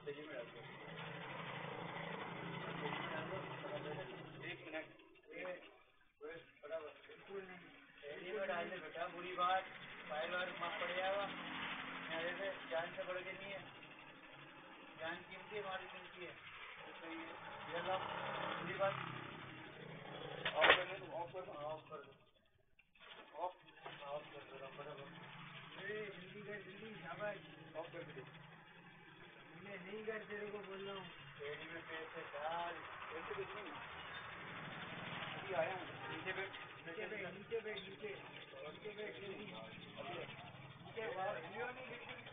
एक मिनट बराबर बिल्कुल नहीं तेजी में डाल दे बेटा बुरी बात फायर वायर मार पड़ जाएगा मेरे से जान से बढ़ के नहीं है जान कीमती है हमारी कीमती है तो ये लो बुरी बात ऑफ करने दो ऑफ कर दो ऑफ कर दो ऑफ कर दो बराबर जल्दी कर जल्दी शाबाश ऑफ कर दे मैं नहीं कर तेरे को बोल रहा हूँ तेरी में पैसे डाल पैसे कुछ नहीं अभी आया हूँ नीचे बैठ नीचे बैठ नीचे बैठ नीचे नीचे बैठ जल्दी नीचे नीचे नहीं बिल्कुल